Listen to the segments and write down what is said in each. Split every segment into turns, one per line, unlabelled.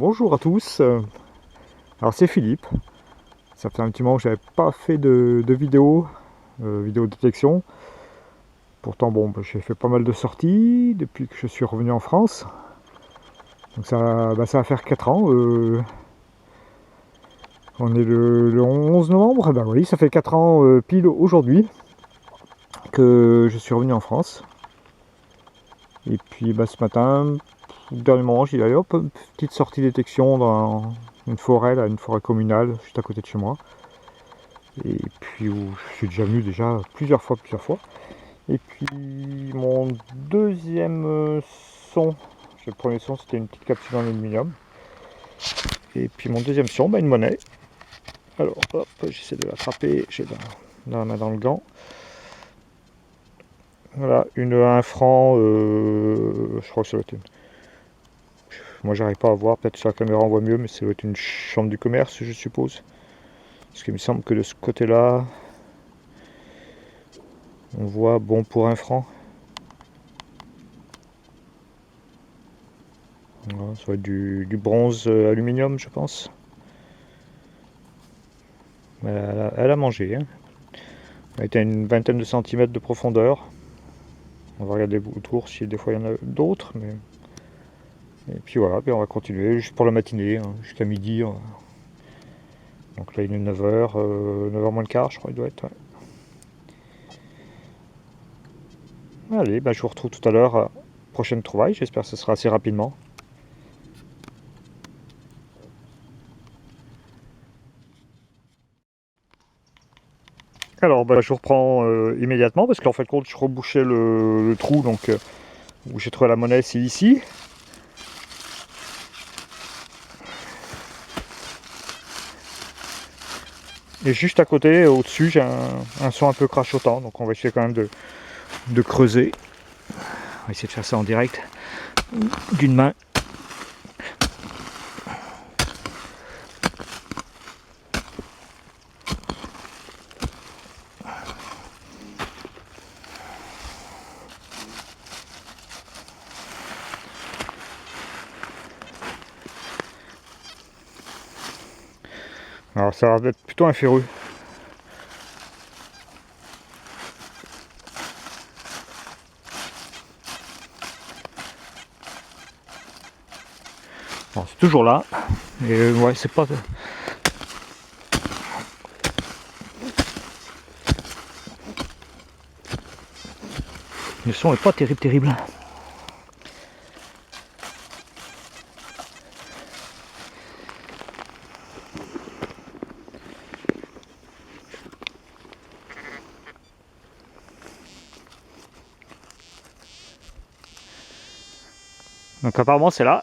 Bonjour à tous, alors c'est Philippe. Ça fait un petit moment que j'avais pas fait de vidéo, vidéo détection. Pourtant bon, j'ai fait pas mal de sorties depuis que je suis revenu en France. Donc ça va faire 4 ans. On est le 11 novembre, bah oui, ça fait 4 ans pile aujourd'hui que je suis revenu en France. Et puis ce matin, au dernier moment, j'ai dit allez hop, une petite sortie détection dans une forêt, là, une forêt communale, juste à côté de chez moi. Et puis où je suis déjà venu plusieurs fois. Et puis mon deuxième son, le premier son c'était une petite capsule en aluminium. Et puis mon deuxième son, une monnaie. Alors hop, j'essaie de l'attraper, j'ai la main dans le gant. Voilà, un franc, je crois que ça doit être une... Moi j'arrive pas à voir, peut-être sur la caméra on voit mieux, mais ça doit être une chambre du commerce je suppose. Parce qu'il me semble que de ce côté-là, on voit bon pour un franc. Voilà, ça va être du bronze aluminium je pense. Elle a mangé. Hein. Elle était à une vingtaine de centimètres de profondeur. On va regarder autour si des fois il y en a d'autres. Mais... Et puis voilà, puis on va continuer juste pour la matinée, hein, jusqu'à midi. Donc là il est 9h, 9h moins le quart je crois il doit être. Ouais. Allez, je vous retrouve tout à l'heure. Prochaine trouvaille, j'espère que ce sera assez rapidement. Alors je vous reprends immédiatement parce qu'en fait compte je rebouchais le trou donc où j'ai trouvé la monnaie, c'est ici. Et juste à côté, au-dessus, j'ai un son un peu crachotant, donc on va essayer quand même de creuser. On va essayer de faire ça en direct d'une main. Alors ça va être plutôt un ferreux. Bon, c'est toujours là. Et ouais, c'est pas... Le son est pas terrible. Donc apparemment c'est là.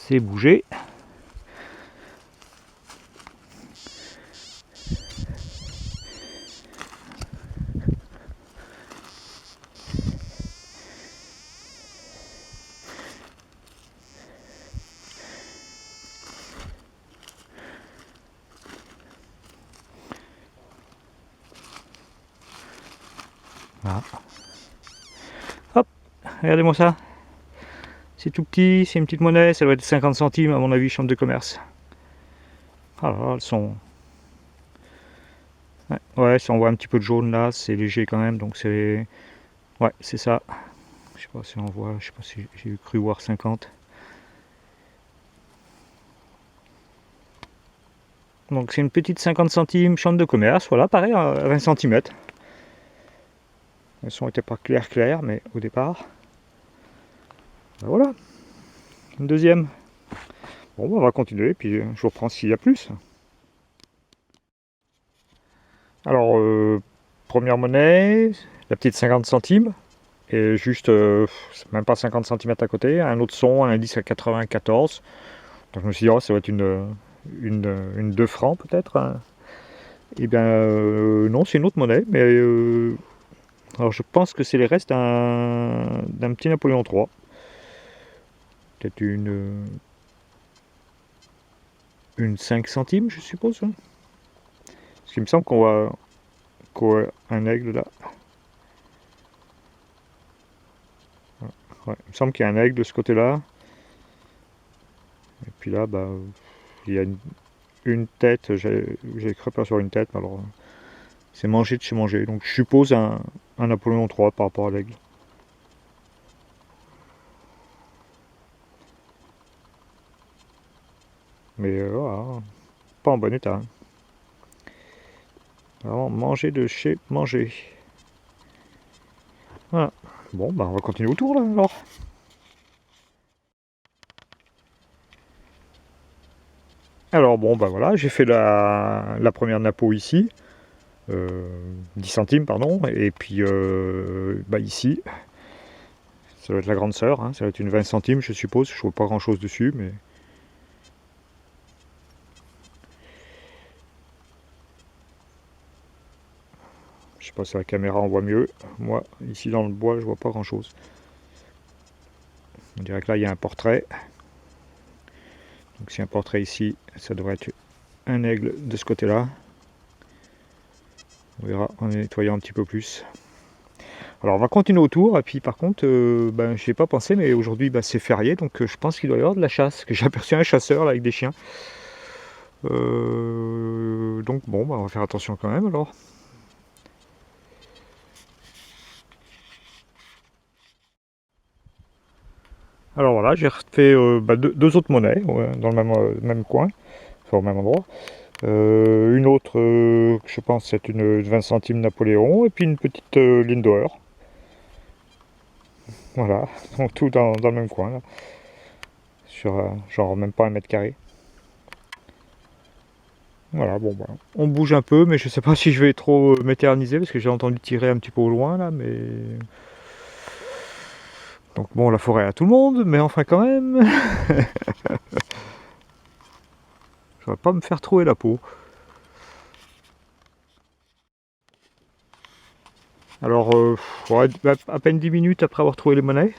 C'est bougé. Voilà. Hop, regardez-moi ça. C'est tout petit, c'est une petite monnaie, ça doit être 50 centimes à mon avis, chambre de commerce. Ah là là, elles sont... Ouais, si on voit un petit peu de jaune là, c'est léger quand même, donc c'est... Ouais, c'est ça. Je sais pas si on voit, je sais pas si j'ai cru voir 50. Donc c'est une petite 50 centimes chambre de commerce, voilà, pareil, à 20 cm. Le son n'était pas clair, mais au départ. Ben voilà, une deuxième. Bon, on va continuer, puis je vous reprends s'il y a plus. Alors, première monnaie, la petite 50 centimes, et juste, même pas 50 cm à côté, un autre son, un indice à 94. Donc je me suis dit, oh, ça va être une 2 francs peut-être. Hein. Et bien, non, c'est une autre monnaie, mais alors je pense que c'est les restes d'un petit Napoléon III. Peut-être une 5 centimes, je suppose. Hein. Parce qu'il me semble qu'on voit un aigle là. Ouais, il me semble qu'il y a un aigle de ce côté-là. Et puis là, bah, il y a une tête, j'ai cru pas sur une tête, mais alors c'est mangé de chez manger. Donc je suppose un Napoléon III par rapport à l'aigle. Mais voilà, pas en bon état. Alors manger de chez manger. Voilà. Bon, bah on va continuer autour là alors. Alors bon, bah voilà, j'ai fait la première napo ici. 10 centimes, pardon. Et puis bah ici, ça va être la grande sœur. Hein, ça va être une 20 centimes, je suppose. Je vois pas grand chose dessus, mais. Je sais pas si la caméra on voit mieux. Moi, ici dans le bois, je vois pas grand chose. On dirait que là, il y a un portrait. Donc, si un portrait ici, ça devrait être un aigle de ce côté-là. On verra en nettoyant un petit peu plus. Alors, on va continuer autour. Et puis, par contre, ben, je n'y ai pas pensé, mais aujourd'hui, ben, c'est férié. Donc, je pense qu'il doit y avoir de la chasse. Que j'ai aperçu un chasseur là, avec des chiens. Donc, bon, ben, on va faire attention quand même alors. Alors voilà, j'ai refait bah, deux autres monnaies dans le même coin, enfin au même endroit. Une autre, je pense, c'est une 20 centimes Napoléon, et puis une petite Lindauer. Voilà, donc tout dans le même coin, là, sur genre même pas 1 mètre carré. Voilà, bon, bah, on bouge un peu, mais je sais pas si je vais trop m'éterniser, parce que j'ai entendu tirer un petit peu au loin, là, mais... Donc bon, la forêt à tout le monde, mais enfin quand même... Je vais pas me faire trouer la peau. Alors, ouais, à peine 10 minutes après avoir trouvé les monnaies.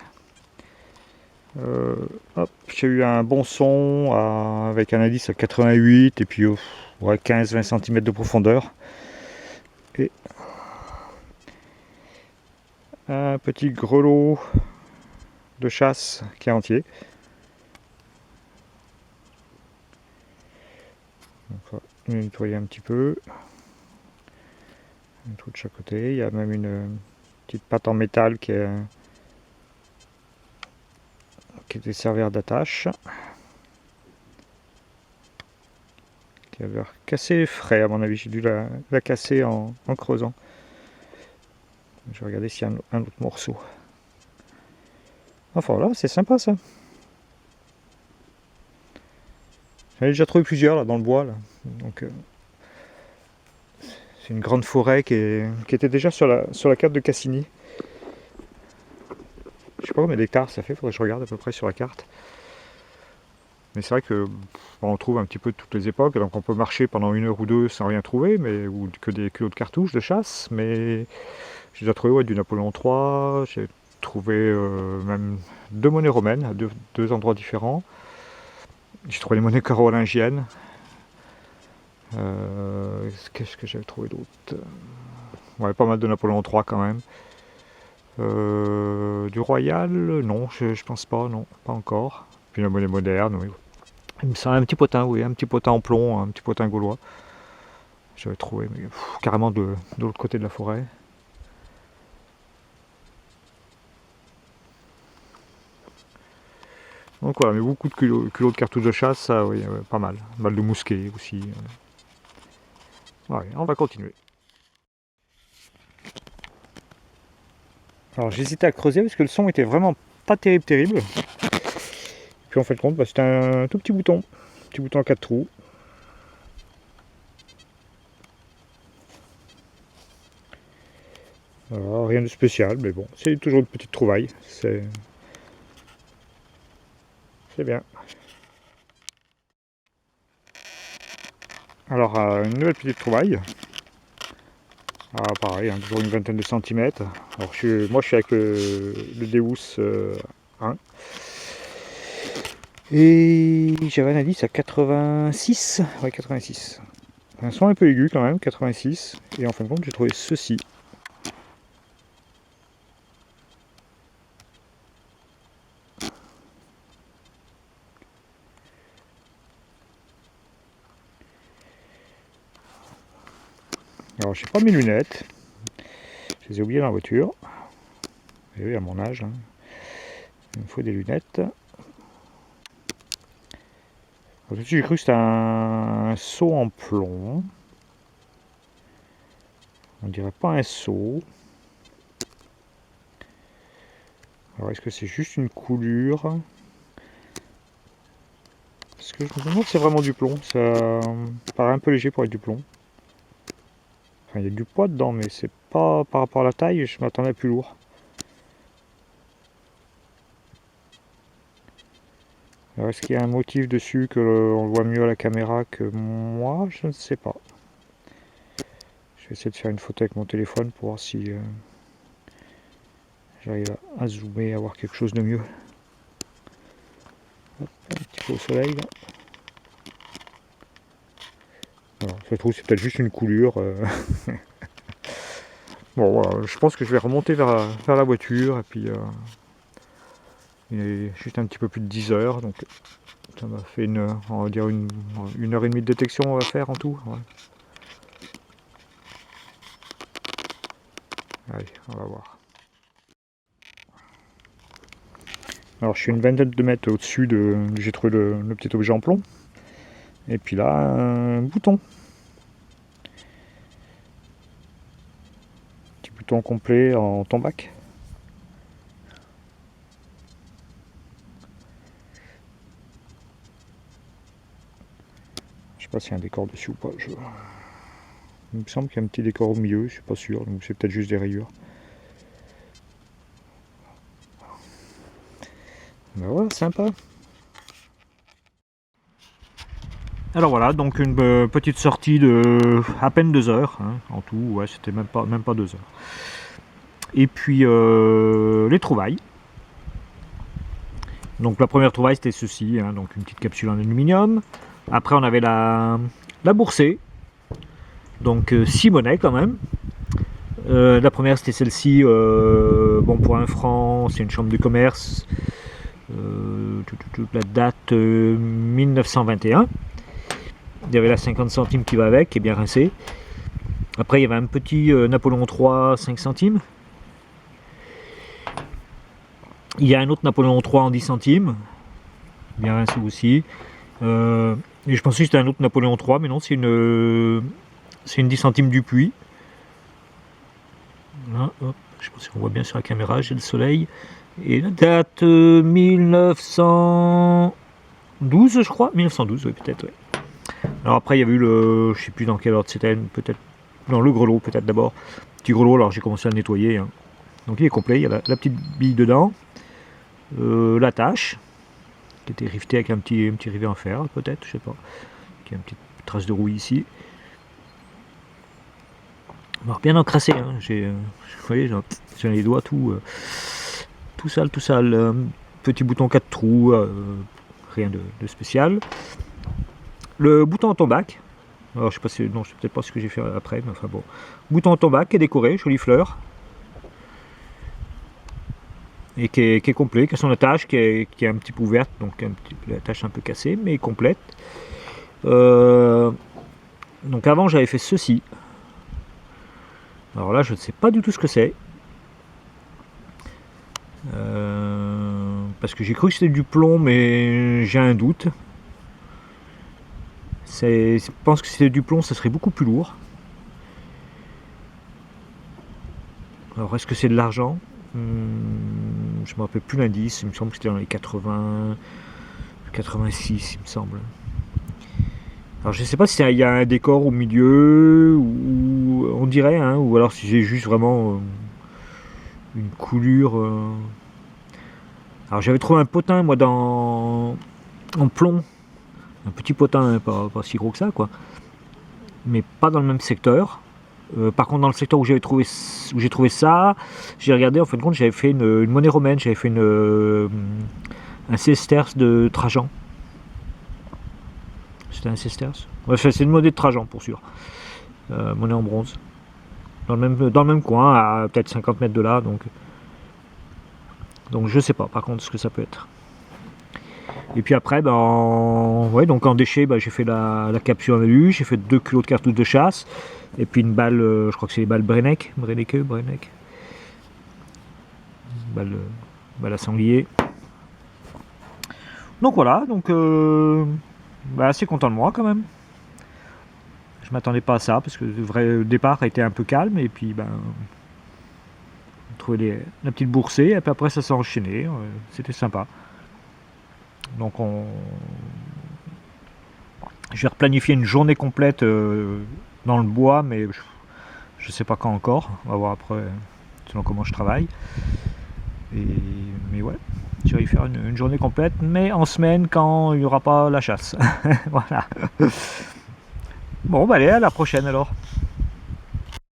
Hop, j'ai eu un bon son avec un indice à 88 et puis ouais, 15-20 cm de profondeur. Et un petit grelot de chasse qui est entier. Donc, on va nettoyer un petit peu. Un trou de chaque côté. Il y a même une petite patte en métal qui est des serveurs d'attache. Qui a l'air cassé frais à mon avis. J'ai dû la casser en creusant. Je vais regarder s'il y a un autre morceau. Enfin voilà, c'est sympa ça. J'en ai déjà trouvé plusieurs là dans le bois. Là. Donc c'est une grande forêt qui était déjà sur la carte de Cassini. Je sais pas combien d'hectares ça fait, faudrait que je regarde à peu près sur la carte. Mais c'est vrai que on trouve un petit peu de toutes les époques, donc on peut marcher pendant 1 heure ou 2 sans rien trouver, ou que des kilos de cartouches de chasse, mais j'ai déjà trouvé du Napoléon III, j'ai trouvé même 2 monnaies romaines à deux endroits différents. J'ai trouvé les monnaies carolingiennes. Qu'est-ce que j'avais trouvé d'autre? Ouais, pas mal de Napoléon III quand même. Du royal, non, je pense pas, non, pas encore. Puis la monnaie moderne, oui. Il me semble un petit potin, oui, un petit potin en plomb, un petit potin gaulois. J'avais trouvé, mais carrément de l'autre côté de la forêt. Donc voilà, mais beaucoup de culots de cartouches de chasse, ça, oui, pas mal. Mal de mousquet aussi. Ouais, on va continuer. Alors j'hésitais à creuser parce que le son était vraiment pas terrible. Puis en fait compte, bah, c'était un tout petit bouton à 4 trous. Alors, rien de spécial, mais bon, c'est toujours une petite trouvaille. C'est bien. Alors, une nouvelle petite trouvaille. Ah, pareil, hein, toujours une vingtaine de centimètres. Alors, moi, je suis avec le Deus 1. Et j'avais un indice à 86. Ouais, 86. Un son un peu aigu quand même, 86. Et en fin de compte, j'ai trouvé ceci. Alors, j'ai pas mes lunettes. Je les ai oubliées dans la voiture. Et oui, à mon âge, hein. Il me faut des lunettes. Tout de suite, j'ai cru que c'était un seau en plomb. On dirait pas un seau. Alors, est-ce que c'est juste une coulure? Parce que je me demande si c'est vraiment du plomb. Ça paraît un peu léger pour être du plomb. Enfin, il y a du poids dedans, mais c'est pas par rapport à la taille, je m'attendais à plus lourd. Alors, est-ce qu'il y a un motif dessus que on le voit mieux à la caméra que moi? Je ne sais pas. Je vais essayer de faire une photo avec mon téléphone pour voir si j'arrive à zoomer, à voir quelque chose de mieux. Hop, un petit peu au soleil là. Alors, ça se trouve c'est peut-être juste une coulure. Bon voilà, je pense que je vais remonter vers la voiture et puis il est juste un petit peu plus de 10 heures, donc ça m'a fait on va dire une heure et demie de détection on va faire en tout. Ouais. Allez, on va voir. Alors je suis une vingtaine de mètres au-dessus j'ai trouvé le petit objet en plomb. Et puis là, un bouton. Petit bouton complet en tombac. Je sais pas s'il y a un décor dessus ou pas. Il me semble qu'il y a un petit décor au milieu, je suis pas sûr, donc c'est peut-être juste des rayures. Ben voilà, sympa. Alors voilà, donc une petite sortie de à peine 2 heures, hein, en tout, ouais, c'était même pas 2 heures. Et puis les trouvailles. Donc la première trouvaille c'était ceci, hein, donc une petite capsule en aluminium. Après on avait la boursée, donc 6 monnaies quand même. La première c'était celle-ci, bon pour 1 franc, c'est une chambre de commerce. La date 1921. Il y avait la 50 centimes qui va avec, qui est bien rincée. Après, il y avait un petit Napoléon III 5 centimes. Il y a un autre Napoléon III en 10 centimes, bien rincé aussi. Et je pensais que c'était un autre Napoléon III, mais non, c'est une 10 centimes du Puy. Là, hop, je sais pas si on voit bien sur la caméra, j'ai le soleil. Et la date 1912, je crois. 1912, oui, peut-être, oui. Alors après, il y avait eu je sais plus dans quel ordre c'était, peut-être dans le grelot, peut-être d'abord. Petit grelot, alors j'ai commencé à le nettoyer. Hein. Donc il est complet, il y a la petite bille dedans, l'attache, qui était rivetée avec un petit rivet en fer, peut-être, je sais pas. Qui a une petite trace de rouille ici. Alors bien encrassé, hein. Vous voyez, j'ai les doigts tout sale, tout sale. Petit bouton 4 trous, rien de spécial. Le bouton en tombac, alors je sais pas si, non, je sais peut-être pas ce que j'ai fait après, mais enfin bon. Bouton en tombac qui est décoré, jolie fleur. Et qui est complet, qui a son attache, qui est un petit peu ouverte, donc l'attache un peu cassée, mais complète. Donc avant j'avais fait ceci. Alors là je ne sais pas du tout ce que c'est. Parce que j'ai cru que c'était du plomb, mais j'ai un doute. Je pense que si c'était du plomb, ça serait beaucoup plus lourd. Alors, est-ce que c'est de l'argent? Je ne me rappelle plus l'indice. Il me semble que c'était dans les 80, 86, il me semble. Alors, je ne sais pas s'il y a un décor au milieu, ou on dirait, hein, ou alors si j'ai juste vraiment une coulure. Alors, j'avais trouvé un potin, moi, en plomb. Un petit potin, pas si gros que ça, quoi. Mais pas dans le même secteur. Par contre, dans le secteur où j'ai trouvé ça, j'ai regardé, en fin de compte, j'avais fait une monnaie romaine, j'avais fait un sesterce de Trajan. C'était un sesterce. Ouais, c'est une monnaie de Trajan pour sûr. Monnaie en bronze. Dans le même coin, à peut-être 50 mètres de là, donc je sais pas par contre ce que ça peut être. Et puis après, ouais, donc en déchets, j'ai fait la capsule en alu, j'ai fait 2 kg de cartouches de chasse, et puis une balle, je crois que c'est les balles Brenneck, balle à sanglier. Donc voilà, donc assez content de moi quand même. Je m'attendais pas à ça parce que le vrai départ a été un peu calme et puis on trouvait la petite boursée et puis après ça s'est enchaîné, c'était sympa. Donc je vais replanifier une journée complète dans le bois, mais je sais pas quand encore. On va voir après selon comment je travaille. Mais ouais, je vais y faire une journée complète, mais en semaine quand il n'y aura pas la chasse. Voilà. Bon, allez, à la prochaine alors.